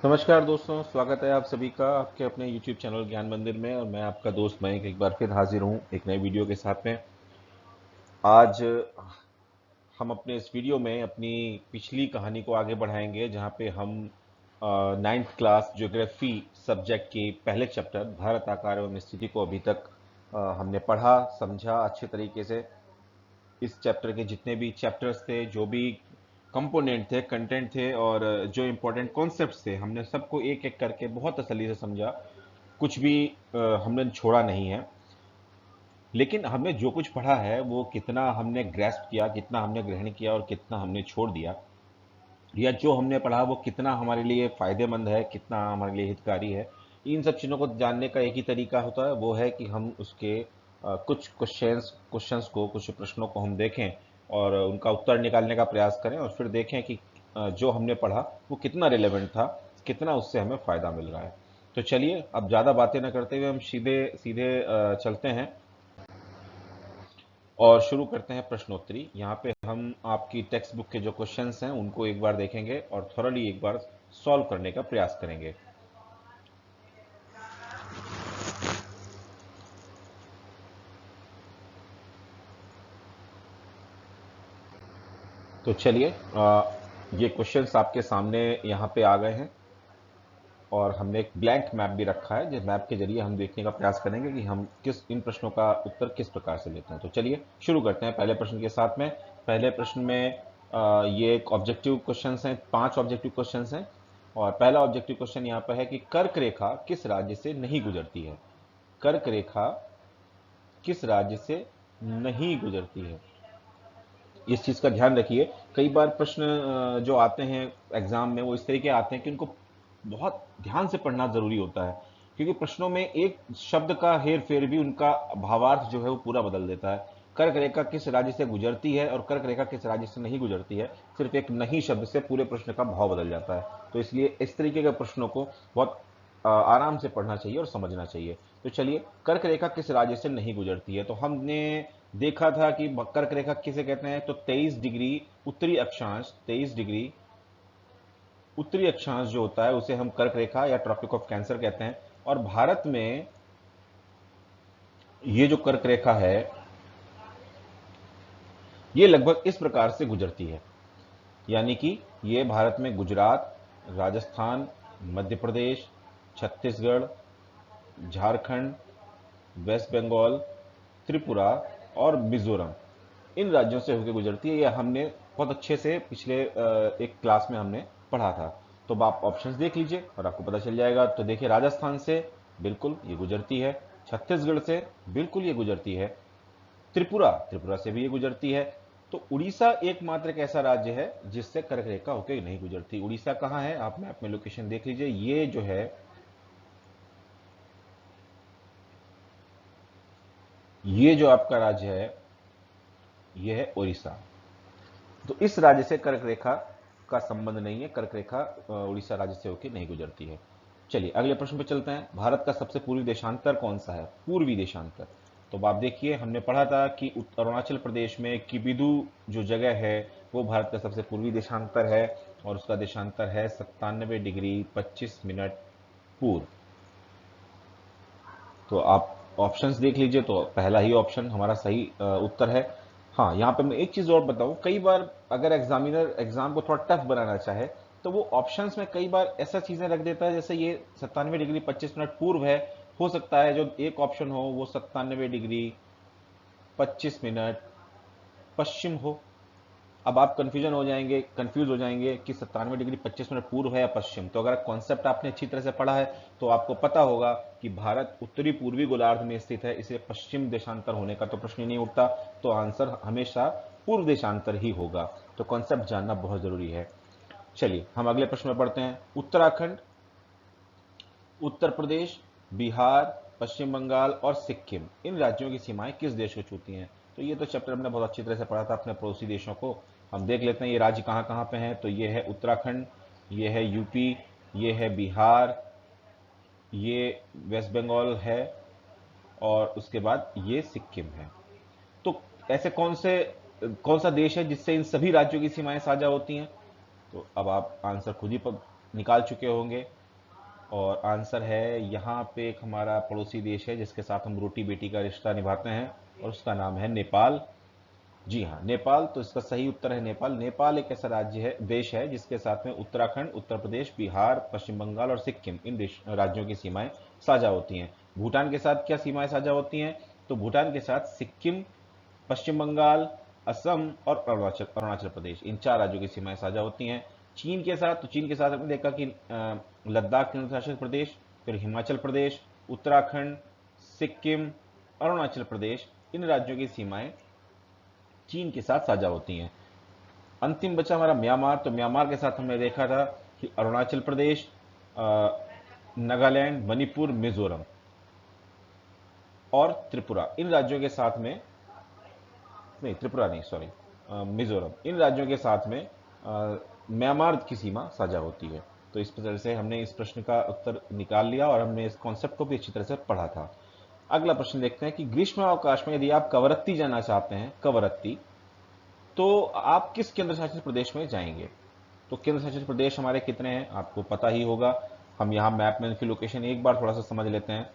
नमस्कार दोस्तों, स्वागत है आप सभी का आपके अपने YouTube चैनल ज्ञान मंदिर में। और मैं आपका दोस्त मयंक एक बार फिर हाजिर हूँ एक नए वीडियो के साथ में। आज हम अपने इस वीडियो में अपनी पिछली कहानी को आगे बढ़ाएंगे, जहाँ पे हम नाइन्थ क्लास ज्योग्राफी सब्जेक्ट के पहले चैप्टर भारत आकार एवं स्थिति को अभी तक हमने पढ़ा समझा अच्छे तरीके से। इस चैप्टर के जितने भी चैप्टर्स थे, जो भी कंपोनेंट थे, कंटेंट थे और जो इम्पोर्टेंट कॉन्सेप्ट्स थे, हमने सबको एक एक करके बहुत तसल्ली से समझा। कुछ भी हमने छोड़ा नहीं है। लेकिन हमने जो कुछ पढ़ा है वो कितना हमने ग्रेस्प किया, कितना हमने ग्रहण किया और कितना हमने छोड़ दिया, या जो हमने पढ़ा वो कितना हमारे लिए फायदेमंद है, कितना हमारे लिए हितकारी है, इन सब चीज़ों को जानने का एक ही तरीका होता है, वो है कि हम उसके कुछ क्वेश्चंस को, कुछ प्रश्नों को हम देखें और उनका उत्तर निकालने का प्रयास करें और फिर देखें कि जो हमने पढ़ा वो कितना रिलेवेंट था, कितना उससे हमें फ़ायदा मिल रहा है। तो चलिए अब ज़्यादा बातें न करते हुए हम सीधे सीधे चलते हैं और शुरू करते हैं प्रश्नोत्तरी। यहाँ पे हम आपकी टेक्स्ट बुक के जो क्वेश्चंस हैं उनको एक बार देखेंगे और थॉरली एक बार सॉल्व करने का प्रयास करेंगे। तो चलिए, ये क्वेश्चंस आपके सामने यहाँ पे आ गए हैं और हमने एक ब्लैंक मैप भी रखा है, जिस मैप के जरिए हम देखने का प्रयास करेंगे कि हम किस इन प्रश्नों का उत्तर किस प्रकार से लेते हैं। तो चलिए शुरू करते हैं पहले प्रश्न के साथ में। पहले प्रश्न में ये एक ऑब्जेक्टिव क्वेश्चन हैं, 5 ऑब्जेक्टिव क्वेश्चन हैं। और पहला ऑब्जेक्टिव क्वेश्चन यहाँ पर है कि कर्क रेखा किस राज्य से नहीं गुजरती है। कर्क रेखा किस राज्य से नहीं गुजरती है, इस चीज का ध्यान रखिए। कई बार प्रश्न जो आते हैं एग्जाम में वो इस तरीके आते हैं कि उनको बहुत ध्यान से पढ़ना जरूरी होता है, क्योंकि प्रश्नों में एक शब्द का हेर फेर भी उनका भावार्थ जो है वो पूरा बदल देता है। कर्क रेखा किस राज्य से गुजरती है और कर्क रेखा किस राज्य से नहीं गुजरती है, सिर्फ एक नहीं शब्द से पूरे प्रश्न का भाव बदल जाता है। तो इसलिए इस तरीके के प्रश्नों को बहुत आराम से पढ़ना चाहिए और समझना चाहिए। तो चलिए, कर्क रेखा किस राज्य से नहीं गुजरती है, तो हमने देखा था कि कर्क रेखा किसे कहते हैं, तो 23 डिग्री उत्तरी अक्षांश, 23 डिग्री उत्तरी अक्षांश जो होता है उसे हम कर्क रेखा या ट्रॉपिक ऑफ कैंसर कहते हैं। और भारत में ये जो कर्क रेखा है ये लगभग इस प्रकार से गुजरती है, यानी कि ये भारत में गुजरात, राजस्थान, मध्य प्रदेश, छत्तीसगढ़, झारखंड, वेस्ट बंगाल, त्रिपुरा और मिजोरम, इन राज्यों से होकर गुजरती है। यह हमने बहुत अच्छे से पिछले एक क्लास में हमने पढ़ा था। तो अब आप ऑप्शंस देख लीजिए और आपको पता चल जाएगा। तो देखिए, राजस्थान से बिल्कुल ये गुजरती है, छत्तीसगढ़ से बिल्कुल ये गुजरती है, त्रिपुरा त्रिपुरा से भी ये गुजरती है। तो उड़ीसा एकमात्र एक ऐसा राज्य है जिससे कर्क रेखा होकर नहीं गुजरती। उड़ीसा कहाँ है, आप मैप में लोकेशन देख लीजिए। ये जो है, ये जो आपका राज्य है ये है उड़ीसा। तो इस राज्य से कर्क रेखा का संबंध नहीं है, कर्क रेखा उड़ीसा राज्य से होकर नहीं गुजरती है। चलिए अगले प्रश्न पर चलते हैं। भारत का सबसे पूर्वी देशांतर कौन सा है, पूर्वी देशांतर। तो आप देखिए, हमने पढ़ा था कि अरुणाचल प्रदेश में किबिदु जो जगह है वो भारत का सबसे पूर्वी देशांतर है और उसका देशांतर है 97 डिग्री 25 मिनट पूर्व। तो आप ऑप्शंस देख लीजिए, तो पहला ही ऑप्शन हमारा सही उत्तर है। हाँ, यहाँ पे मैं एक चीज और बताऊं, कई बार अगर एग्जामिनर एग्जाम को थोड़ा टफ बनाना चाहे तो वो ऑप्शंस में कई बार ऐसा चीजें रख देता है, जैसे ये 97 डिग्री 25 मिनट पूर्व है, हो सकता है जो एक ऑप्शन हो वो 97 डिग्री 25 मिनट पश्चिम हो। अब आप कंफ्यूज हो जाएंगे कि 97 डिग्री 25 मिनट पूर्व है या पश्चिम। तो अगर कॉन्सेप्ट आपने अच्छी तरह से पढ़ा है तो आपको पता होगा कि भारत उत्तरी पूर्वी गोलार्ध में स्थित है, इसलिए पश्चिम देशांतर होने का तो प्रश्न ही नहीं उठता। तो आंसर हमेशा पूर्व देशांतर ही होगा। तो कॉन्सेप्ट जानना बहुत जरूरी है। चलिए हम अगले प्रश्न में पढ़ते हैं। उत्तराखंड, उत्तर प्रदेश, बिहार, पश्चिम बंगाल और सिक्किम, इन राज्यों की सीमाएं किस देश को छूती हैं। तो ये तो चैप्टर हमने बहुत अच्छी तरह से पढ़ा था अपने पड़ोसी देशों को। हम देख लेते हैं ये राज्य कहाँ कहाँ पे हैं। तो ये है उत्तराखंड, ये है यूपी, ये है बिहार, ये वेस्ट बंगाल है और उसके बाद ये सिक्किम है। तो ऐसे कौन सा देश है जिससे इन सभी राज्यों की सीमाएं साझा होती हैं। तो अब आप आंसर खुद ही निकाल चुके होंगे। और आंसर है यहाँ पे एक हमारा पड़ोसी देश है जिसके साथ हम रोटी बेटी का रिश्ता निभाते हैं, और उसका नाम है नेपाल। जी हाँ, नेपाल। तो इसका सही उत्तर है नेपाल। नेपाल एक ऐसा राज्य है, देश है, जिसके साथ में उत्तराखंड, उत्तर प्रदेश, बिहार, पश्चिम बंगाल और सिक्किम, इन राज्यों की सीमाएं साझा होती हैं। भूटान के साथ क्या सीमाएं साझा होती हैं? तो भूटान के साथ सिक्किम, पश्चिम बंगाल, असम और अरुणाचल अरुणाचल प्रदेश, इन 4 राज्यों की सीमाएं साझा होती हैं। चीन के साथ, तो चीन के साथ हमने देखा कि लद्दाख केंद्र शासित प्रदेश, फिर हिमाचल प्रदेश, उत्तराखंड, सिक्किम, अरुणाचल प्रदेश, इन राज्यों की सीमाएं चीन के साथ साझा होती हैं। अंतिम बचा हमारा म्यांमार। तो म्यांमार के साथ हमने देखा था कि अरुणाचल प्रदेश, नागालैंड, मणिपुर, मिजोरम और त्रिपुरा, इन राज्यों के साथ में, नहीं त्रिपुरा नहीं, सॉरी, मिजोरम, इन राज्यों के साथ में म्यांमार की सीमा साझा होती है। तो इस तरह से हमने इस प्रश्न का उत्तर निकाल लिया और हमने इस कॉन्सेप्ट को भी अच्छी तरह से पढ़ा था। अगला प्रश्न देखते हैं कि ग्रीष्म अवकाश में यदि आप कवरत्ती जाना चाहते हैं, कवरत्ती, तो आप किस केंद्र शासित प्रदेश में जाएंगे? तो केंद्र शासित प्रदेश हमारे कितने हैं आपको पता ही होगा। हम यहाँ मैप में इनकी लोकेशन एक बार थोड़ा सा समझ लेते हैं।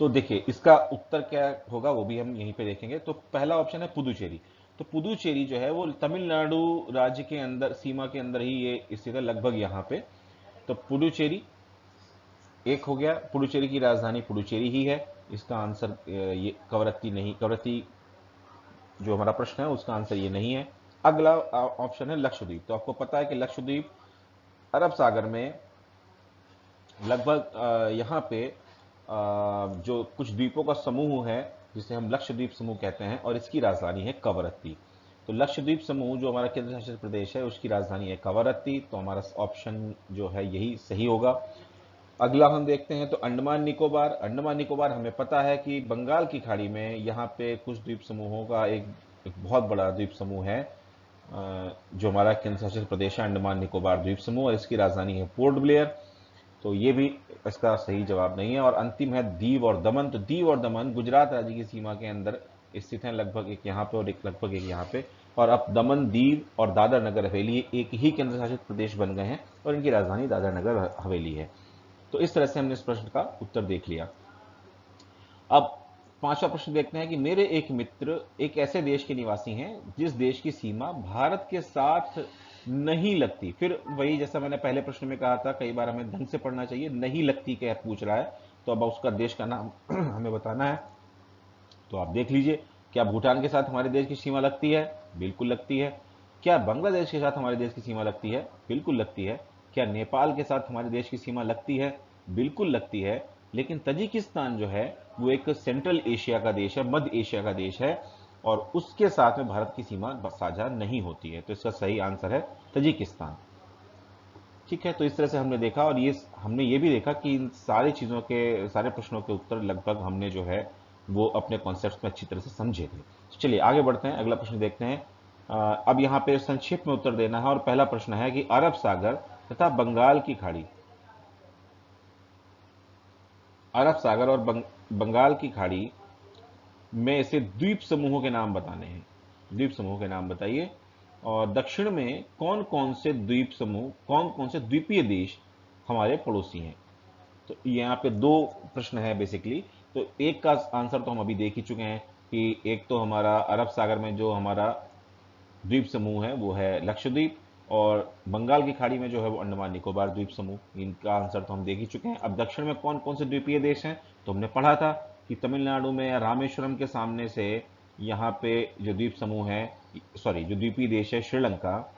तो देखिए इसका उत्तर क्या होगा वो भी हम यहीं पे देखेंगे। तो पहला ऑप्शन है पुदुचेरी। तो पुदुचेरी जो है वो तमिलनाडु राज्य के अंदर, सीमा के अंदर ही ये स्थित है, लगभग यहाँ पे। तो पुदुचेरी एक हो गया। पुदुचेरी की राजधानी पुदुचेरी ही है। इसका आंसर ये कवरत्ती नहीं, कवरत्ती जो हमारा प्रश्न है उसका आंसर ये नहीं है। अगला ऑप्शन है लक्षद्वीप। तो आपको पता है कि लक्षद्वीप अरब सागर में लगभग यहाँ पे जो कुछ द्वीपों का समूह है जिसे हम लक्षद्वीप समूह कहते हैं, और इसकी राजधानी है कवरत्ती। तो लक्षद्वीप समूह जो हमारा केंद्र शासित प्रदेश है उसकी राजधानी है कवरत्ती। तो हमारा ऑप्शन जो है यही सही होगा। अगला हम देखते हैं तो अंडमान निकोबार। अंडमान निकोबार हमें पता है कि बंगाल की खाड़ी में यहाँ पे कुछ द्वीप समूहों का एक बहुत बड़ा द्वीप समूह है, जो हमारा केंद्र शासित प्रदेश है अंडमान निकोबार द्वीप समूह, और इसकी राजधानी है पोर्ट ब्लेयर। तो ये भी इसका सही जवाब नहीं है। और अंतिम है दीव और दमन। तो दीव और दमन गुजरात राज्य की सीमा के अंदर स्थित हैं, लगभग एक यहाँ पे और एक लगभग एक यहाँ पे। और अब दमन, दीव और दादर नगर हवेली एक ही केंद्र शासित प्रदेश बन गए हैं, और इनकी राजधानी दादर नगर हवेली है। तो इस तरह से हमने इस प्रश्न का उत्तर देख लिया। अब पांचवा प्रश्न देखते हैं कि मेरे एक मित्र एक ऐसे देश के निवासी हैं जिस देश की सीमा भारत के साथ नहीं लगती। फिर वही जैसा मैंने पहले प्रश्न में कहा था, कई बार हमें ढंग से पढ़ना चाहिए। नहीं लगती क्या पूछ रहा है, तो अब उसका देश का नाम हमें बताना है। तो आप देख लीजिए, क्या भूटान के साथ हमारे देश की सीमा लगती है? बिल्कुल लगती है। क्या बांग्लादेश के साथ हमारे देश की सीमा लगती है? बिल्कुल लगती है। क्या नेपाल के साथ हमारे देश की सीमा लगती है? बिल्कुल लगती है। लेकिन तजिकिस्तान जो है वो एक सेंट्रल एशिया का देश है, मध्य एशिया का देश है, और उसके साथ में भारत की सीमा साझा नहीं होती है। तो इसका सही आंसर है तजिकिस्तान। ठीक है, तो इस तरह से हमने देखा, और ये हमने ये भी देखा कि इन सारी चीज़ों के, सारे प्रश्नों के उत्तर लगभग हमने जो है वो अपने कॉन्सेप्ट में अच्छी तरह से समझे थे। तो चलिए आगे बढ़ते हैं, अगला प्रश्न देखते हैं। अब यहाँ पे संक्षिप्त में उत्तर देना है, और पहला प्रश्न है कि अरब सागर तथा बंगाल की खाड़ी, अरब सागर और बंगाल की खाड़ी में से द्वीप समूहों के नाम बताने हैं। द्वीप समूहों के नाम बताइए। और दक्षिण में कौन कौन से द्वीप समूह, कौन कौन से द्वीपीय देश हमारे पड़ोसी हैं? तो यहाँ पे दो प्रश्न है बेसिकली। तो एक का आंसर तो हम अभी देख ही चुके हैं कि एक तो हमारा अरब सागर में जो हमारा द्वीप समूह है वो है लक्षद्वीप, और बंगाल की खाड़ी में जो है वो अंडमान निकोबार द्वीप समूह। इनका आंसर तो हम देख ही चुके हैं। अब दक्षिण में कौन कौन से द्वीपीय देश हैं, तो हमने पढ़ा था कि तमिलनाडु में या रामेश्वरम के सामने से यहाँ पे जो द्वीप समूह है, सॉरी जो द्वीपीय देश है श्रीलंका,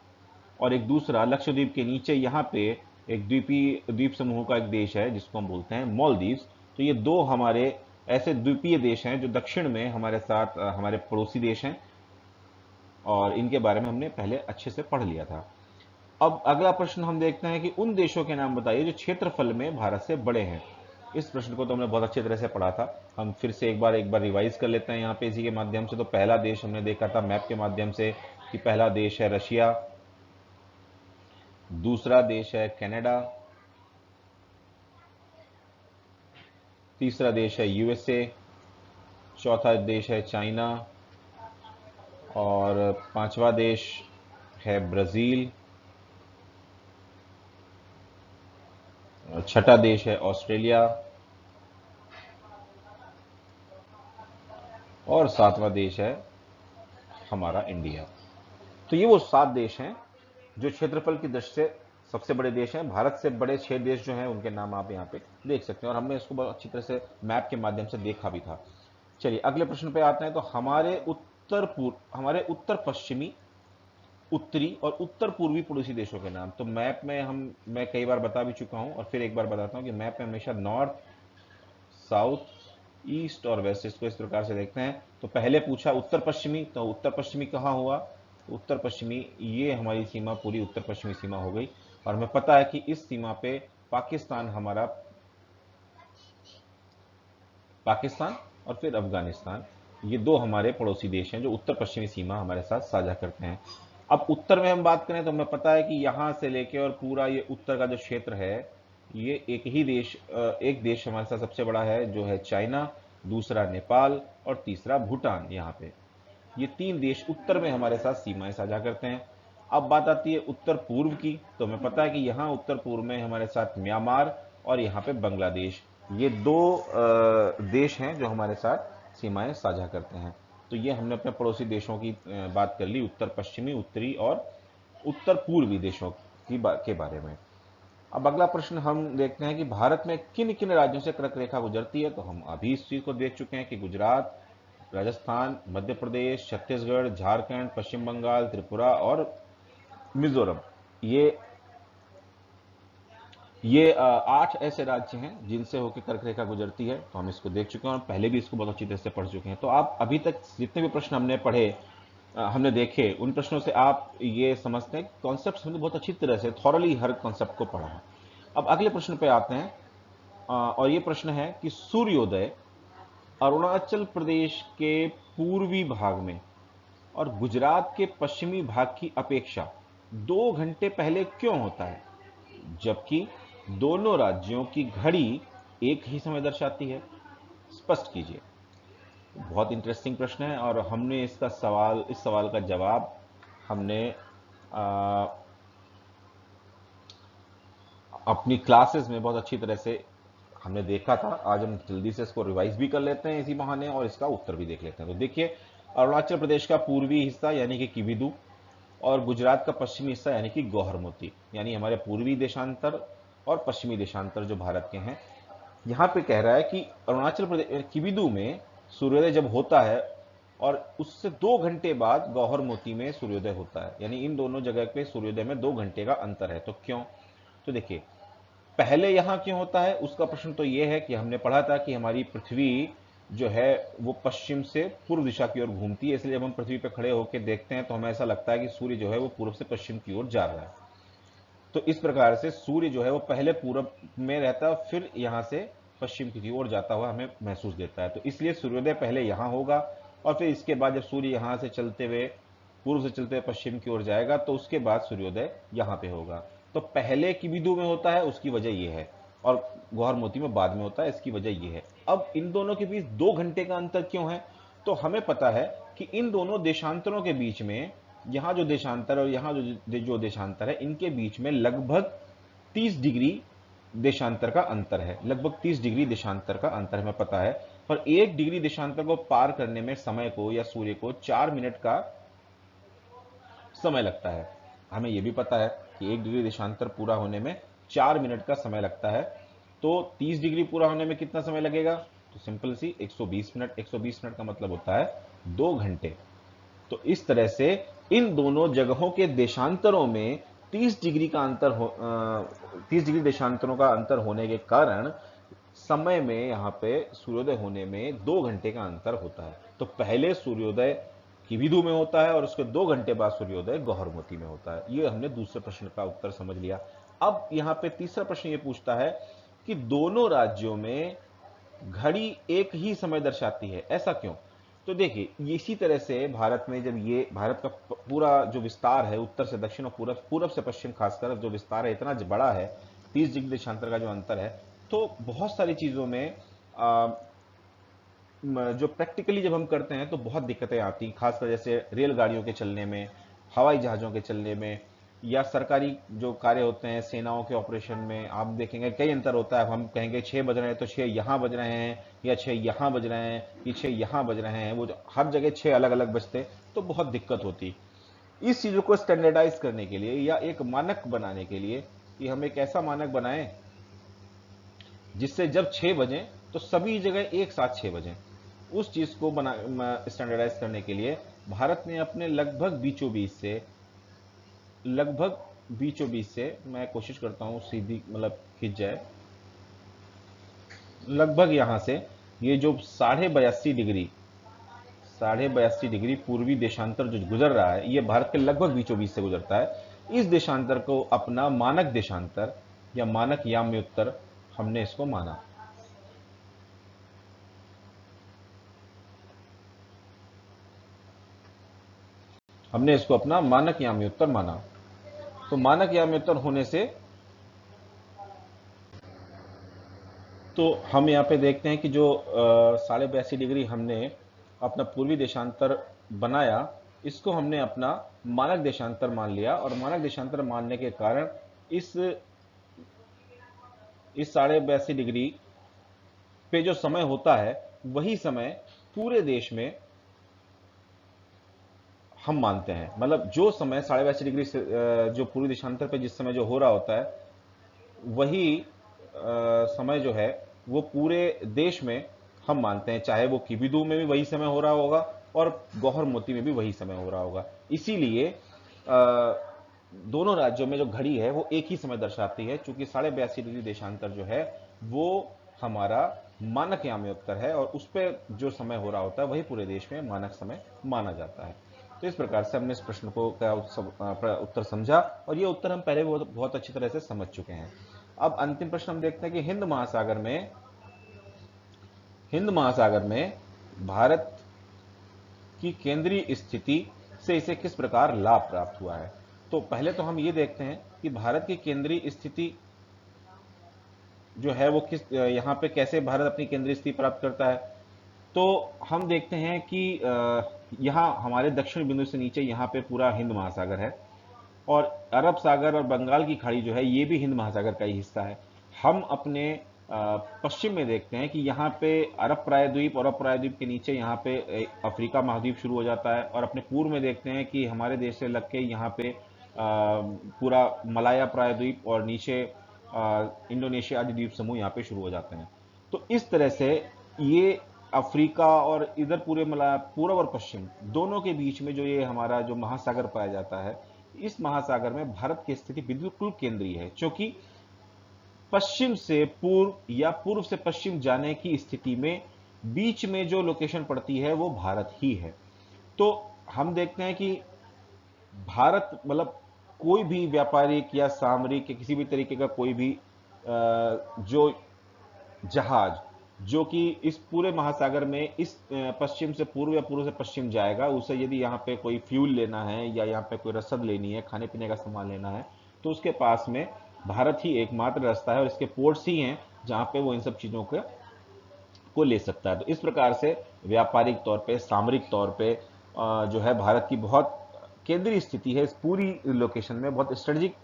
और एक दूसरा लक्षद्वीप के नीचे यहाँ पे एक द्वीप समूह का एक देश है जिसको हम बोलते हैं मालदीव्स। तो ये दो हमारे ऐसे द्वीपीय देश हैं जो दक्षिण में हमारे साथ हमारे पड़ोसी देश हैं, और इनके बारे में हमने पहले अच्छे से पढ़ लिया था। अब अगला प्रश्न हम देखते हैं कि उन देशों के नाम बताइए जो क्षेत्रफल में भारत से बड़े हैं। इस प्रश्न को तो हमने बहुत अच्छी तरह से पढ़ा था, हम फिर से एक बार रिवाइज कर लेते हैं यहाँ पे इसी के माध्यम से। तो पहला देश हमने देखा था मैप के माध्यम से कि पहला देश है रशिया, दूसरा देश है कनाडा, तीसरा देश है यूएसए, चौथा देश है चाइना, और पांचवा देश है ब्राजील, छठा देश है ऑस्ट्रेलिया, और सातवां देश है हमारा इंडिया। तो ये वो 7 देश हैं जो क्षेत्रफल की दृष्टि से सबसे बड़े देश हैं। भारत से बड़े 6 देश जो हैं उनके नाम आप यहाँ पे देख सकते हैं, और हमने इसको बहुत अच्छी तरह से मैप के माध्यम से देखा भी था। चलिए अगले प्रश्न पे आते हैं। तो हमारे उत्तर पश्चिमी, उत्तरी और उत्तर पूर्वी पड़ोसी देशों के नाम। तो मैप में मैं कई बार बता भी चुका हूं और फिर एक बार बताता हूं कि मैप में हमेशा नॉर्थ, साउथ, ईस्ट और वेस्ट, इसको इस प्रकार से देखते हैं। तो पहले पूछा उत्तर पश्चिमी, तो उत्तर पश्चिमी कहाँ हुआ? तो उत्तर पश्चिमी, ये हमारी सीमा पूरी उत्तर पश्चिमी सीमा हो गई। और हमें पता है कि इस सीमा पे पाकिस्तान हमारा, पाकिस्तान और फिर अफगानिस्तान, ये दो हमारे पड़ोसी देश हैं जो उत्तर पश्चिमी सीमा हमारे साथ साझा करते हैं। अब उत्तर में हम बात करें तो हमें पता है कि यहां से लेके और पूरा ये उत्तर का जो क्षेत्र है, ये एक देश हमारे साथ सबसे बड़ा है जो है चाइना, दूसरा नेपाल और तीसरा भूटान। यहाँ पे ये 3 देश उत्तर में हमारे साथ सीमाएं साझा करते हैं। अब बात आती है उत्तर पूर्व की, तो हमें पता है कि यहाँ उत्तर पूर्व में हमारे साथ म्यांमार और यहाँ पे बांग्लादेश, ये दो देश हैं जो हमारे साथ सीमाएं साझा करते हैं। तो ये हमने अपने पड़ोसी देशों की बात कर ली, उत्तर पश्चिमी, उत्तरी और उत्तर पूर्वी देशों के बारे में। अब अगला प्रश्न हम देखते हैं कि भारत में किन किन राज्यों से कर्क रेखा गुजरती है। तो हम अभी इस चीज को देख चुके हैं कि गुजरात, राजस्थान, मध्य प्रदेश, छत्तीसगढ़, झारखंड, पश्चिम बंगाल, त्रिपुरा और मिजोरम, ये 8 ऐसे राज्य हैं जिनसे होकर कर्क रेखा गुजरती है। तो हम इसको देख चुके हैं और पहले भी इसको बहुत अच्छी तरह से पढ़ चुके हैं। तो आप अभी तक जितने भी प्रश्न हमने पढ़े, हमने देखे, उन प्रश्नों से आप ये समझते हैं कॉन्सेप्ट हमने बहुत अच्छी तरह से थॉरली हर कॉन्सेप्ट को पढ़ा है। अब अगले प्रश्न पे आते हैं, और ये प्रश्न है कि सूर्योदय अरुणाचल प्रदेश के पूर्वी भाग में और गुजरात के पश्चिमी भाग की अपेक्षा 2 घंटे पहले क्यों होता है, जबकि दोनों राज्यों की घड़ी एक ही समय दर्शाती है? स्पष्ट कीजिए। बहुत इंटरेस्टिंग प्रश्न है और हमने इस सवाल का जवाब हमने आ, अपनी क्लासेस में बहुत अच्छी तरह से हमने देखा था। आज हम जल्दी से इसको रिवाइज भी कर लेते हैं इसी बहाने और इसका उत्तर भी देख लेते हैं। तो देखिए, अरुणाचल प्रदेश का पूर्वी हिस्सा यानी कि किबिदु और गुजरात का पश्चिमी हिस्सा यानी कि गौहरमोती, यानी हमारे पूर्वी देशांतर और पश्चिमी देशांतर जो भारत के हैं। यहाँ पे कह रहा है कि अरुणाचल प्रदेश किबिदु में सूर्योदय जब होता है और उससे 2 घंटे बाद गौहरमोती में सूर्योदय होता है, यानी इन दोनों जगह पे सूर्योदय में 2 घंटे का अंतर है। तो क्यों? तो देखिए, पहले यहां क्यों होता है उसका प्रश्न तो यह है कि हमने पढ़ा था कि हमारी पृथ्वी जो है वो पश्चिम से पूर्व दिशा की ओर घूमती है, इसलिए जब हम पृथ्वी पर खड़े होकर देखते हैं तो हमें ऐसा लगता है कि सूर्य जो है वो पूर्व से पश्चिम की ओर जा रहा है। तो इस प्रकार से सूर्य जो है वो पहले पूरब में रहता है, फिर यहां से पश्चिम की ओर जाता हुआ हमें महसूस देता है। तो इसलिए सूर्योदय पहले यहां होगा और फिर इसके बाद जब सूर्य यहां से चलते हुए पूर्व से चलते हुए पश्चिम की ओर जाएगा तो उसके बाद सूर्योदय यहां पे होगा। तो पहले की बिंदु में होता है, उसकी वजह यह है, और गौहर मोती में बाद में होता है, इसकी वजह यह है। अब इन दोनों के बीच 2 घंटे का अंतर क्यों है? तो हमें पता है कि इन दोनों देशांतरों के बीच में, यहां जो देशांतर और यहां जो देशांतर है, इनके बीच में लगभग 30 डिग्री देशांतर का अंतर है। लगभग 30 डिग्री देशांतर का अंतर हमें पता है। और 1 डिग्री देशांतर को पार करने में समय को या सूर्य को 4 मिनट का समय लगता है। हमें यह भी पता है कि 1 डिग्री देशांतर पूरा होने में 4 मिनट का समय लगता है। तो 30 डिग्री पूरा होने में कितना समय लगेगा? तो सिंपल सी 120 मिनट। 120 मिनट का मतलब होता है 2 घंटे। तो इस तरह से इन दोनों जगहों के देशांतरों में 30 डिग्री देशांतरों का अंतर होने के कारण समय में यहां पे सूर्योदय होने में 2 घंटे का अंतर होता है। तो पहले सूर्योदय किबिधु में होता है और उसके 2 घंटे बाद सूर्योदय गौहरमोती में होता है। ये हमने दूसरे प्रश्न का उत्तर समझ लिया। अब यहां पे तीसरा प्रश्न ये पूछता है कि दोनों राज्यों में घड़ी एक ही समय दर्शाती है, ऐसा क्यों? तो देखिए, इसी तरह से भारत में जब ये भारत का पूरा जो विस्तार है उत्तर से दक्षिण और पूरब पूरब से पश्चिम खासकर जो विस्तार है इतना बड़ा है, 30 डिग्री देशांतर का जो अंतर है, तो बहुत सारी चीजों में जो प्रैक्टिकली जब हम करते हैं तो बहुत दिक्कतें आती, खासकर जैसे रेलगाड़ियों के चलने में, हवाई जहाजों के चलने में, या सरकारी जो कार्य होते हैं, सेनाओं के ऑपरेशन में आप देखेंगे कई अंतर होता है। हम कहेंगे 6 बज रहे हैं तो 6 यहाँ बज रहे हैं, या 6 यहाँ बज रहे हैं, कि 6 यहाँ बज रहे हैं, वो हर जगह 6 अलग अलग बजते, तो बहुत दिक्कत होती। इस चीज़ों को स्टैंडर्डाइज करने के लिए या एक मानक बनाने के लिए कि हम एक ऐसा मानक बनाएं जिससे जब 6 बजें तो सभी जगह एक साथ 6 बजें, उस चीज़ को बना स्टैंडर्डाइज करने के लिए भारत ने अपने लगभग बीचों बीच से मैं कोशिश करता हूँ सीधी मतलब खिंच जाए, लगभग यहाँ से ये जो 82.5 डिग्री पूर्वी देशांतर जो गुजर रहा है, ये भारत के लगभग बीचों बीच से गुजरता है। इस देशांतर को अपना मानक देशांतर या मानक याम्य उत्तर हमने इसको माना। हमने इसको अपना मानक याम्य उत्तर माना। तो मानक याम्य उत्तर होने से तो हम यहाँ पे देखते हैं कि जो 82.5 डिग्री हमने अपना पूर्वी देशांतर बनाया, इसको हमने अपना मानक देशांतर मान लिया, और मानक देशांतर मानने के कारण इस 82.5 डिग्री पे जो समय होता है वही समय पूरे देश में हम मानते हैं। मतलब जो समय 82.5 डिग्री से जो पूर्वी देशांतर पे जिस समय जो हो रहा होता है, वही समय जो है वो पूरे देश में हम मानते हैं, चाहे वो किबिदू में भी वही समय हो रहा होगा और गौहर मोती में भी वही समय हो रहा होगा। इसीलिए दोनों राज्यों में जो घड़ी है वो एक ही समय दर्शाती है, चूंकि 82.5 डिग्री देशांतर जो है वो हमारा मानक याम्य उत्तर है, और उस पर जो समय हो रहा होता है वही पूरे देश में मानक समय माना जाता है। तो इस प्रकार से हमने इस प्रश्न को का उत्तर समझा, और ये उत्तर हम पहले बहुत बहुत अच्छी तरह से समझ चुके हैं। अब अंतिम प्रश्न हम देखते हैं कि हिंद महासागर में भारत की केंद्रीय स्थिति से इसे किस प्रकार लाभ प्राप्त हुआ है। तो पहले तो हम ये देखते हैं कि भारत की केंद्रीय स्थिति जो है वो किस यहाँ पे कैसे भारत अपनी केंद्रीय स्थिति प्राप्त करता है। तो हम देखते हैं कि यहाँ हमारे दक्षिण बिंदु से नीचे यहाँ पे पूरा हिंद महासागर है, और अरब सागर और बंगाल की खाड़ी जो है ये भी हिंद महासागर का ही हिस्सा है। हम अपने पश्चिम में देखते हैं कि यहाँ पे अरब प्रायद्वीप, और अरब प्रायद्वीप के नीचे यहाँ पे अफ्रीका महाद्वीप शुरू हो जाता है, और अपने पूर्व में देखते हैं कि हमारे देश से लग के यहाँ पे पूरा मलाया प्रायद्वीप और नीचे इंडोनेशिया आदि द्वीप समूह यहाँ पे शुरू हो जाते हैं। तो इस तरह से ये अफ्रीका और इधर पूर्व और पश्चिम दोनों के बीच में जो ये हमारा जो महासागर पाया जाता है, इस महासागर में भारत की स्थिति बिल्कुल केंद्रीय है, क्योंकि पश्चिम से पूर्व या पूर्व से पश्चिम जाने की स्थिति में बीच में जो लोकेशन पड़ती है वो भारत ही है। तो हम देखते हैं कि भारत मतलब कोई भी व्यापारिक या सामरिक या किसी भी तरीके का कोई भी जो जहाज जो कि इस पूरे महासागर में इस पश्चिम से पूर्व या पूर्व से पश्चिम जाएगा, उसे यदि यहाँ पे कोई फ्यूल लेना है या यहाँ पे कोई रसद लेनी है, खाने पीने का सामान लेना है, तो उसके पास में भारत ही एकमात्र रास्ता है, और इसके पोर्ट्स ही हैं जहाँ पे वो इन सब चीज़ों को ले सकता है। तो इस प्रकार से व्यापारिक तौर पे, सामरिक तौर पे जो है भारत की बहुत केंद्रीय स्थिति है, इस पूरी लोकेशन में बहुत स्ट्रेटेजिक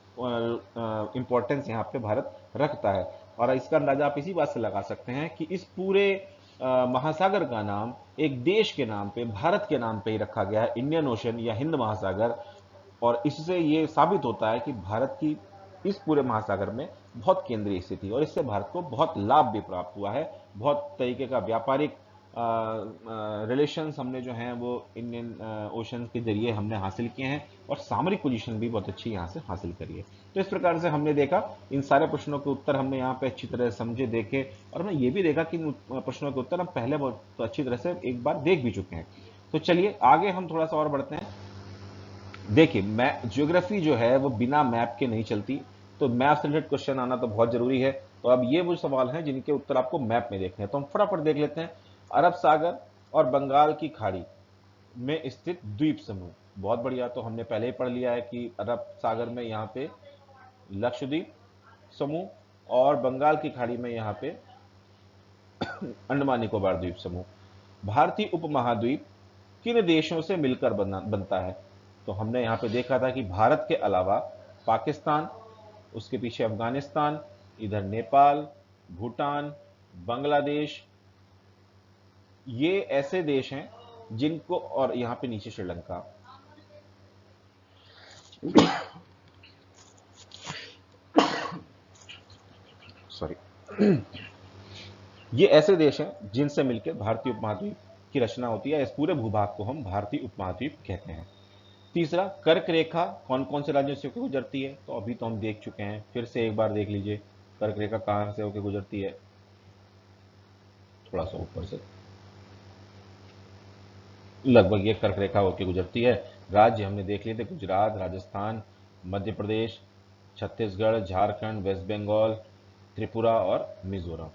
इंपॉर्टेंस यहाँ पे भारत रखता है। और इसका अंदाजा आप इसी बात से लगा सकते हैं कि इस पूरे महासागर का नाम एक देश के नाम पे, भारत के नाम पे ही रखा गया है, इंडियन ओशन या हिंद महासागर। और इससे ये साबित होता है कि भारत की इस पूरे महासागर में बहुत केंद्रीय स्थिति, और इससे भारत को बहुत लाभ भी प्राप्त हुआ है। बहुत तरीके का व्यापारिक रिलेशंस हमने जो हैं वो इंडियन ओशन के जरिए हमने हासिल किए हैं, और सामरिक पोजीशन भी बहुत अच्छी यहाँ से हासिल करी है। तो इस प्रकार से हमने देखा, इन सारे प्रश्नों के उत्तर हमने यहाँ पे अच्छी तरह समझे, देखे, और हमने ये भी देखा कि इन प्रश्नों के उत्तर हम पहले बहुत अच्छी तरह से एक बार देख भी चुके हैं। तो चलिए आगे हम थोड़ा सा और बढ़ते हैं। देखिए, ज्योग्राफी जो है वो बिना मैप के नहीं चलती, तो मैप से रिलेटेड क्वेश्चन आना तो बहुत जरूरी है। तो अब ये वो सवाल हैं जिनके उत्तर आपको मैप में देखने हैं, तो हम फटाफट देख लेते हैं। अरब सागर और बंगाल की खाड़ी में स्थित द्वीप समूह, बहुत बढ़िया, तो हमने पहले ही पढ़ लिया है कि अरब सागर में यहाँ पे लक्षद्वीप समूह, और बंगाल की खाड़ी में यहाँ पे अंडमान निकोबार द्वीप समूह। भारतीय उपमहाद्वीप किन देशों से मिलकर बनता है। तो हमने यहाँ पे देखा था कि भारत के अलावा पाकिस्तान, उसके पीछे अफगानिस्तान, इधर नेपाल, भूटान, बांग्लादेश, ये ऐसे देश हैं जिनको, और यहां पे नीचे श्रीलंका, सॉरी, ये ऐसे देश हैं जिनसे मिलकर भारतीय उपमहाद्वीप की रचना होती है। इस पूरे भूभाग को हम भारतीय उपमहाद्वीप कहते हैं। तीसरा, कर्क रेखा कौन कौन से राज्यों से होकर गुजरती है, तो अभी तो हम देख चुके हैं, फिर से एक बार देख लीजिए कर्क रेखा कहां से होकर गुजरती है। थोड़ा सा ऊपर से, लगभग ये कर्क रेखा होकर गुजरती है। राज्य हमने देख लिए थे, गुजरात, राजस्थान, मध्य प्रदेश, छत्तीसगढ़, झारखंड, वेस्ट बंगाल, त्रिपुरा और मिजोरम।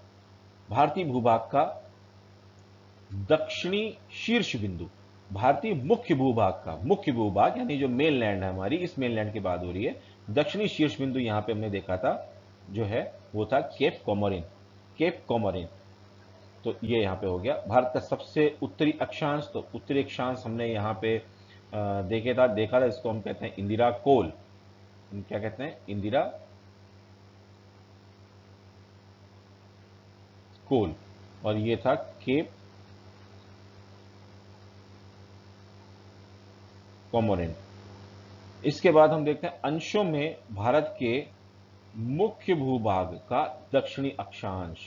भारतीय भूभाग का दक्षिणी शीर्ष बिंदु, भारतीय मुख्य भूभाग का, मुख्य भूभाग यानी जो मेन लैंड है हमारी, इस मेन लैंड की बात हो रही है। दक्षिणी शीर्ष बिंदु यहां पे हमने देखा था जो है वो था केप कोमोरिन, केप कोमोरिन। तो ये यहां पे हो गया भारत का सबसे उत्तरी अक्षांश। तो उत्तरी अक्षांश हमने यहां पे देखा था, इसको हम कहते हैं इंदिरा कोल। क्या कहते हैं? इंदिरा कोल। और ये था केप कोमोरिन। इसके बाद हम देखते हैं अंशों में भारत के मुख्य भूभाग का दक्षिणी अक्षांश,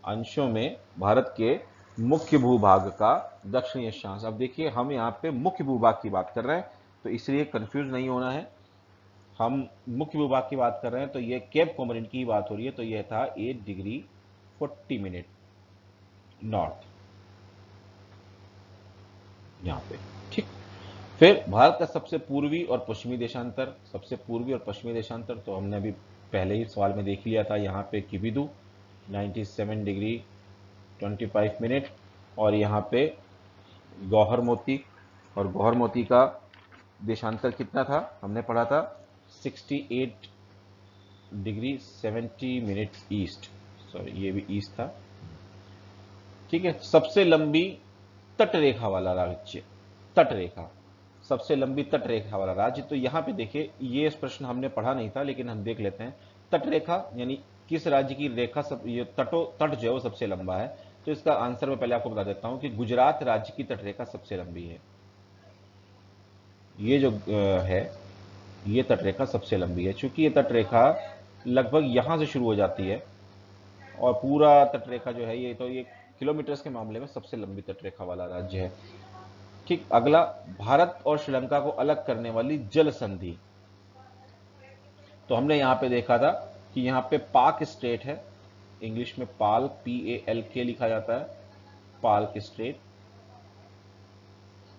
अंशों में भारत के मुख्य भूभाग का दक्षिणी अक्षांश। अब देखिए हम यहाँ पे मुख्य भूभाग की बात कर रहे हैं, तो इसलिए कंफ्यूज नहीं होना है। हम मुख्य भूभाग की बात कर रहे हैं तो ये केप कोमोरिन की बात हो रही है। तो यह था 8 डिग्री 40 मिनट नॉर्थ, यहाँ पे। ठीक। फिर भारत का सबसे पूर्वी और पश्चिमी देशांतर, सबसे पूर्वी और पश्चिमी देशांतर तो हमने अभी पहले ही सवाल में देख लिया था। यहाँ पे किबिदू 97 डिग्री 25 मिनट, और यहाँ पे गौहर मोती, और गौहर मोती का देशांतर कितना था हमने पढ़ा था 68 डिग्री 70 मिनट ईस्ट, सॉरी ये भी ईस्ट था। ठीक है। सबसे लंबी तट रेखा वाला राज्य, तट रेखा, सबसे लंबी तट रेखा वाला राज्य। तो यहां पे देखिए, ये प्रश्न हमने पढ़ा नहीं था लेकिन हम देख लेते हैं। तट रेखा यानी किस राज्य की रेखा सब, ये तट जो है वो सबसे लंबा है। तो इसका आंसर मैं पहले आपको बता देता हूं कि गुजरात राज्य की तट रेखा सबसे लंबी है। ये जो है, ये तट रेखा सबसे लंबी है, क्योंकि ये तट रेखा लगभग यहां से शुरू हो जाती है और पूरा तट रेखा जो है ये, तो ये किलोमीटर्स के मामले में सबसे लंबी तट रेखा वाला राज्य है। ठीक। अगला, भारत और श्रीलंका को अलग करने वाली जल संधि। तो हमने यहां पे देखा था कि यहां पे पाक स्टेट है, इंग्लिश में पाल, PALK लिखा जाता है, पाक स्टेट,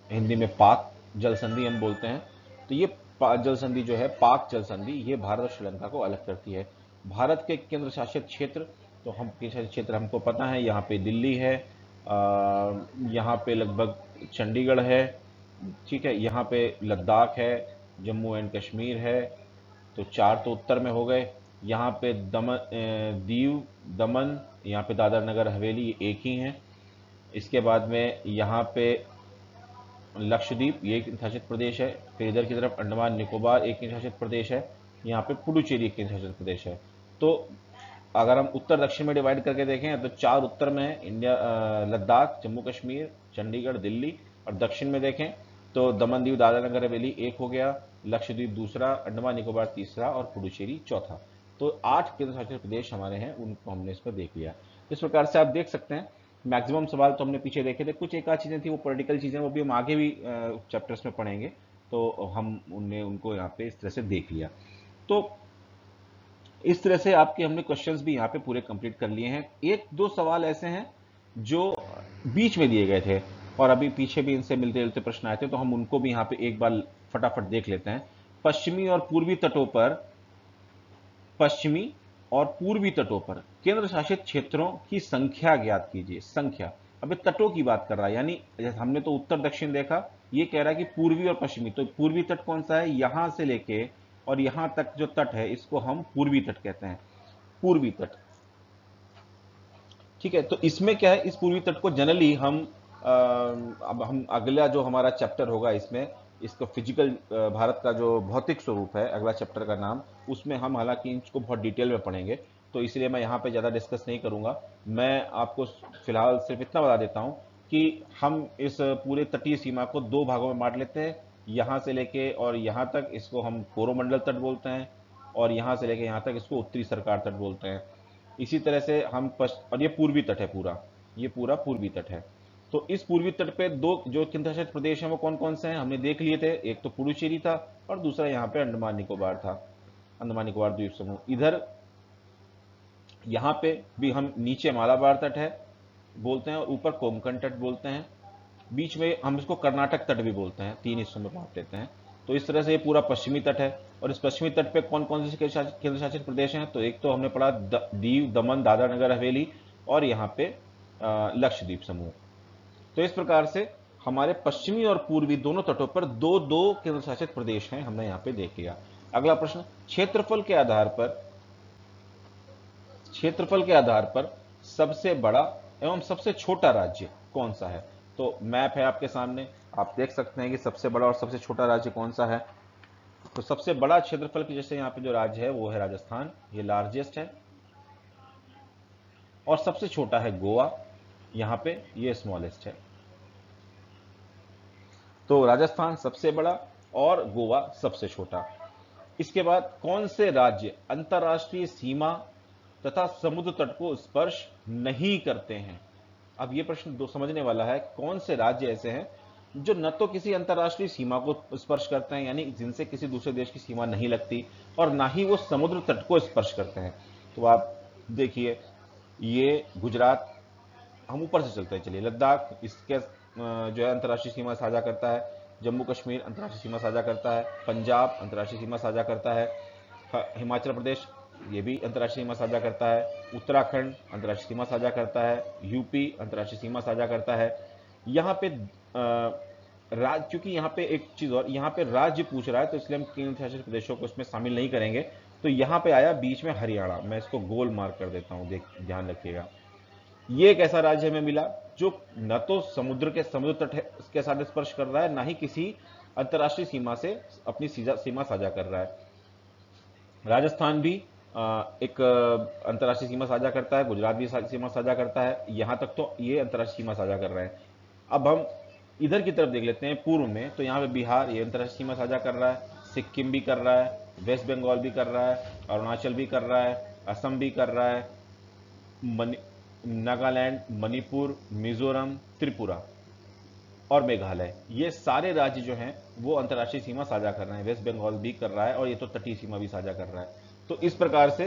हिंदी में पाक जल संधि हम बोलते हैं। तो ये जल संधि जो है, पाक जल संधि, ये भारत और श्रीलंका को अलग करती है। भारत के केंद्र शासित क्षेत्र, तो हम केंद्र शासित क्षेत्र हमको पता है, यहाँ पे दिल्ली है, यहाँ पे लगभग चंडीगढ़ है, ठीक है, यहाँ पे लद्दाख है, जम्मू एंड कश्मीर है। तो 4 तो उत्तर में हो गए। यहाँ पे दीव, दमन, यहाँ पे दादर नगर हवेली एक ही है। इसके बाद में यहाँ पे लक्षद्वीप, ये एक केंद्र शासित प्रदेश है। फिर इधर की तरफ अंडमान निकोबार एक केंद्र शासित प्रदेश है। यहाँ पे पुडुचेरी एक केंद्र शासित प्रदेश है। तो अगर हम उत्तर दक्षिण में डिवाइड करके देखें तो 4 उत्तर में है, इंडिया, लद्दाख, जम्मू कश्मीर, चंडीगढ़, दिल्ली। और दक्षिण में देखें तो दमन दीव दादरा नगर हवेली एक हो गया, लक्षद्वीप दूसरा, अंडमान निकोबार तीसरा और पुडुचेरी चौथा। तो 8 केंद्र शासित प्रदेश हमारे हैं, उनको हमने इसमें देख लिया। इस प्रकार से आप देख सकते हैं मैक्सिमम सवाल तो हमने पीछे देखे थे, कुछ एक आध चीजें थी वो पॉलिटिकल चीजें, वो भी हम आगे भी चैप्टर्स में पढ़ेंगे, तो हम उनको यहाँ पे इस तरह से देख लिया। तो इस तरह से आपके हमने क्वेश्चंस भी यहाँ पे पूरे कंप्लीट कर लिए हैं। 1-2 सवाल ऐसे हैं जो बीच में दिए गए थे और अभी पीछे भी इनसे मिलते जुलते प्रश्न आए थे, तो हम उनको भी यहाँ पे एक बार फटाफट देख लेते हैं। पश्चिमी और पूर्वी तटों पर, पश्चिमी और पूर्वी तटों पर केंद्र शासित क्षेत्रों की संख्या ज्ञात कीजिए। संख्या, अभी तटों की बात कर रहा है, यानी हमने तो उत्तर दक्षिण देखा, ये कह रहा है कि पूर्वी और पश्चिमी। तो पूर्वी तट कौन सा है? यहां से लेके और यहां तक जो तट है इसको हम पूर्वी तट कहते हैं, पूर्वी तट। ठीक है। तो इसमें क्या है, इस पूर्वी तट को जनरली हम अब हम अगला जो हमारा चैप्टर होगा इसमें इसका फिजिकल भारत का जो भौतिक स्वरूप है अगला चैप्टर का नाम, उसमें हम हालांकि इसको बहुत डिटेल में पढ़ेंगे, तो इसलिए मैं यहाँ पे ज़्यादा डिस्कस नहीं करूँगा। मैं आपको फिलहाल सिर्फ इतना बता देता हूँ कि हम इस पूरे तटीय सीमा को दो भागों में बांट लेते हैं। यहाँ से लेके और यहाँ तक इसको हम कोरोमंडल तट बोलते हैं, और यहाँ से लेके यहाँ तक इसको उत्तरी सरकार तट बोलते हैं। इसी तरह से हम और ये पूर्वी तट है पूरा, ये पूरा पूर्वी तट है। तो इस पूर्वी तट पे दो जो केंद्र शासित प्रदेश हैं वो कौन कौन से हैं हमने देख लिए थे। एक तो पुडुचेरी था और दूसरा यहाँ पे अंडमान निकोबार था, अंडमान निकोबार द्वीप समूह। इधर यहाँ पे भी हम नीचे मालाबार तट है बोलते हैं और ऊपर कोंकण तट बोलते हैं। बीच में हम इसको कर्नाटक तट भी बोलते हैं, तीन हिस्सों में बांट देते हैं। तो इस तरह से ये पूरा पश्चिमी तट है। और इस पश्चिमी तट पे कौन कौन से केंद्र शासित प्रदेश हैं, तो एक तो हमने पढ़ा दीव, दमन, दादरा नगर हवेली, और यहाँ पे लक्षद्वीप समूह। तो इस प्रकार से हमारे पश्चिमी और पूर्वी दोनों तटों पर दो दो केंद्र शासित प्रदेश हैं, हमने यहाँ पे देख लिया। अगला प्रश्न, क्षेत्रफल के आधार पर सबसे बड़ा एवं सबसे छोटा राज्य कौन सा है। तो मैप है आपके सामने, आप देख सकते हैं कि सबसे बड़ा और सबसे छोटा राज्य कौन सा है। तो सबसे बड़ा क्षेत्रफल की जैसे यहाँ पे जो राज्य है वो है राजस्थान, ये लार्जेस्ट है, और सबसे छोटा है गोवा, यहाँ पे ये स्मॉलेस्ट है। तो राजस्थान सबसे बड़ा और गोवा सबसे छोटा। इसके बाद कौन से राज्य अंतर्राष्ट्रीय सीमा तथा समुद्र तट को स्पर्श नहीं करते हैं। अब यह प्रश्न दो समझने वाला है, कौन से राज्य ऐसे हैं जो न तो किसी अंतर्राष्ट्रीय सीमा को स्पर्श करते हैं, यानी जिनसे किसी दूसरे देश की सीमा नहीं लगती, और ना ही वो समुद्र तट को स्पर्श करते हैं। तो आप देखिए, ये गुजरात, हम ऊपर से चलते हैं, चलिए लद्दाख इसके जो है अंतर्राष्ट्रीय सीमा साझा करता है, जम्मू कश्मीर अंतर्राष्ट्रीय सीमा साझा करता है, पंजाब अंतर्राष्ट्रीय सीमा साझा करता है, हिमाचल प्रदेश ये भी अंतर्राष्ट्रीय सीमा साझा करता है, उत्तराखंड अंतर्राष्ट्रीय सीमा साझा करता है, यूपी अंतर्राष्ट्रीय सीमा साझा करता है। यहाँ पे राज्य, क्योंकि यहाँ पे एक चीज और, यहाँ पे राज्य पूछ रहा है तो इसलिए हम केंद्र शासित प्रदेशों को इसमें शामिल नहीं करेंगे। तो यहाँ पे आया बीच में हरियाणा, मैं इसको गोल मार्क कर देता हूँ, ध्यान रखिएगा। ये एक ऐसा राज्य हमें मिला जो न तो समुद्र तट के साथ स्पर्श कर रहा है, ना ही किसी अंतर्राष्ट्रीय सीमा से अपनी सीमा साझा कर रहा है। राजस्थान भी एक अंतर्राष्ट्रीय सीमा साझा करता है, गुजरात भी सीमा साझा करता है, यहां तक तो ये अंतर्राष्ट्रीय सीमा साझा कर रहे हैं। अब हम इधर की तरफ देख लेते हैं पूर्व में, तो यहाँ पे बिहार ये अंतर्राष्ट्रीय सीमा साझा कर रहा है, सिक्किम भी कर रहा है, वेस्ट बंगाल भी कर रहा है, अरुणाचल भी कर रहा है, असम भी कर रहा है, नागालैंड, मणिपुर, मिजोरम, त्रिपुरा और मेघालय, ये सारे राज्य जो हैं वो अंतर्राष्ट्रीय सीमा साझा कर रहे हैं। वेस्ट बंगाल भी कर रहा है और ये तो तटीय सीमा भी साझा कर रहा है। तो इस प्रकार से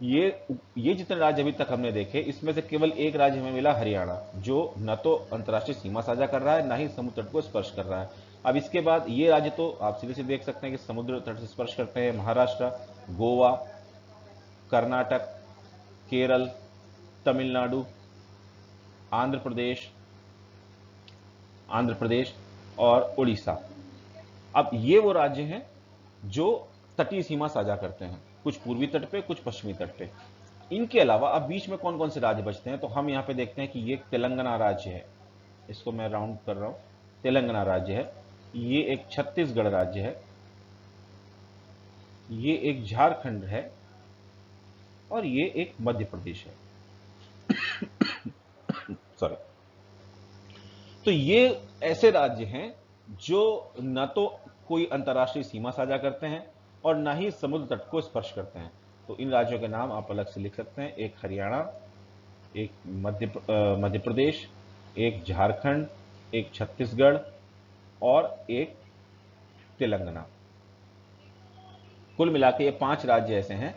ये जितने राज्य अभी तक हमने देखे, इसमें से केवल एक राज्य हमें मिला हरियाणा, जो न तो अंतर्राष्ट्रीय सीमा साझा कर रहा है, ना ही समुद्र तट को स्पर्श कर रहा है। अब इसके बाद ये राज्य तो आप सीधे सीधे देख सकते हैं कि समुद्र तट से स्पर्श करते हैं, महाराष्ट्र, गोवा, कर्नाटक, केरल, तमिलनाडु, आंध्र प्रदेश और उड़ीसा। अब ये वो राज्य हैं जो तटीय सीमा साझा करते हैं, कुछ पूर्वी तट पे, कुछ पश्चिमी तट पे। इनके अलावा अब बीच में कौन कौन से राज्य बचते हैं, तो हम यहां पे देखते हैं कि ये तेलंगाना राज्य है, इसको मैं राउंड कर रहा हूं, तेलंगाना राज्य है, ये एक छत्तीसगढ़ राज्य है, ये एक झारखंड है, और ये एक मध्य प्रदेश है। सॉरी। तो ये ऐसे राज्य हैं जो न तो कोई अंतर्राष्ट्रीय सीमा साझा करते हैं और न ही समुद्र तट को स्पर्श करते हैं। तो इन राज्यों के नाम आप अलग से लिख सकते हैं, एक हरियाणा, एक मध्य प्रदेश, एक झारखंड, एक छत्तीसगढ़ और एक तेलंगाना। कुल मिलाकर ये 5 राज्य ऐसे हैं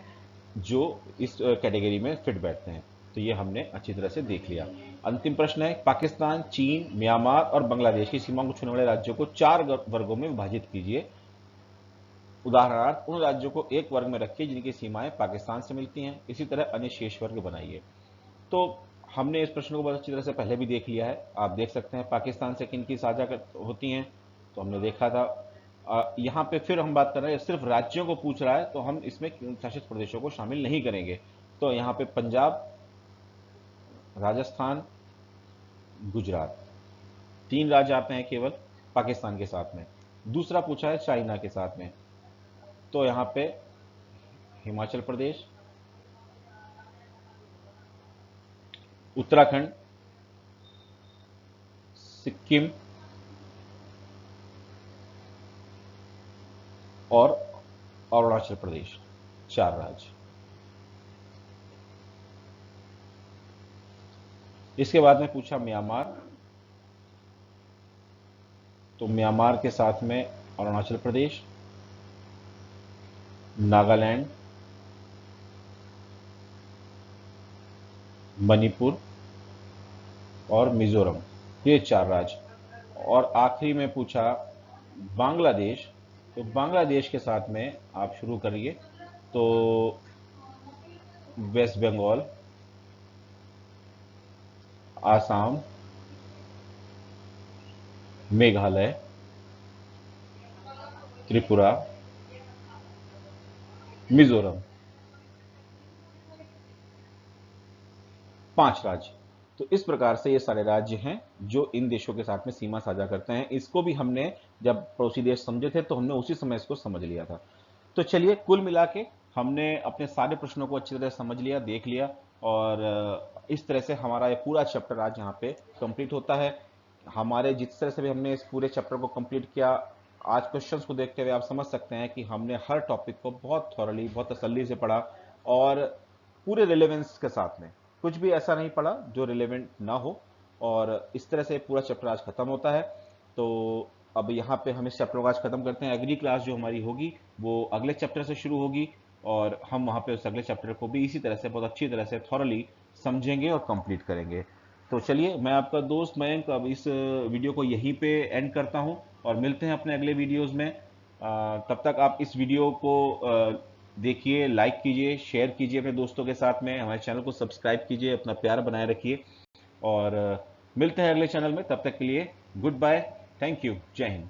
जो इस कैटेगरी में फिट बैठते हैं। तो ये हमने अच्छी तरह से देख लिया। अंतिम प्रश्न है, पाकिस्तान, चीन, म्यांमार और बांग्लादेश की सीमा को छूने वाले राज्यों को 4 वर्गों में विभाजित कीजिए। उदाहरणार्थ उन राज्यों को एक वर्ग में रखिए जिनकी सीमाएं पाकिस्तान से मिलती हैं, इसी तरह अन्य शेष वर्ग बनाइए। तो हमने इस प्रश्न को बहुत अच्छी तरह से पहले भी देख लिया है। आप देख सकते हैं पाकिस्तान से किन की साझा होती हैं, तो हमने देखा था। यहाँ पे फिर हम बात कर रहे हैं, सिर्फ राज्यों को पूछ रहा है तो हम इसमें शासित प्रदेशों को शामिल नहीं करेंगे। तो यहाँ पे पंजाब, राजस्थान, गुजरात, 3 राज्य आते हैं केवल पाकिस्तान के साथ में। दूसरा पूछा है चाइना के साथ में, तो यहाँ पे हिमाचल प्रदेश, उत्तराखंड, सिक्किम और अरुणाचल प्रदेश, 4 राज्य। इसके बाद में पूछा म्यांमार, तो म्यांमार के साथ में अरुणाचल प्रदेश, नागालैंड, मणिपुर और मिजोरम, ये 4 राज्य। और आखिरी में पूछा बांग्लादेश, तो बांग्लादेश के साथ में आप शुरू करिए, तो वेस्ट बंगाल, आसाम, मेघालय, त्रिपुरा, मिजोरम, 5 राज्य। तो इस प्रकार से ये सारे राज्य हैं जो इन देशों के साथ में सीमा साझा करते हैं। इसको भी हमने जब पड़ोसी देश समझे थे तो हमने उसी समय इसको समझ लिया था। तो चलिए, कुल मिला के हमने अपने सारे प्रश्नों को अच्छी तरह समझ लिया, देख लिया, और इस तरह से हमारा ये पूरा चैप्टर आज यहाँ पे कंप्लीट होता है। हमारे जिस तरह से भी हमने इस पूरे चैप्टर को कंप्लीट किया, आज क्वेश्चंस को देखते हुए आप समझ सकते हैं कि हमने हर टॉपिक को बहुत थॉरली, बहुत तसल्ली से पढ़ा, और पूरे रिलेवेंस के साथ में कुछ भी ऐसा नहीं पढ़ा जो रिलेवेंट ना हो। और इस तरह से पूरा चैप्टर आज खत्म होता है। तो अब यहाँ पे हम इस चैप्टर को आज खत्म करते हैं। अगली क्लास जो हमारी होगी वो अगले चैप्टर से शुरू होगी, और हम वहाँ पे उस अगले चैप्टर को भी इसी तरह से बहुत अच्छी तरह से थॉरली समझेंगे और कंप्लीट करेंगे। तो चलिए, मैं आपका दोस्त मयंक अब इस वीडियो को यहीं पे एंड करता हूँ, और मिलते हैं अपने अगले वीडियोज़ में। तब तक आप इस वीडियो को देखिए, लाइक कीजिए, शेयर कीजिए अपने दोस्तों के साथ में, हमारे चैनल को सब्सक्राइब कीजिए, अपना प्यार बनाए रखिए, और मिलते हैं अगले चैनल में। तब तक के लिए गुड बाय, थैंक यू, जय हिंद।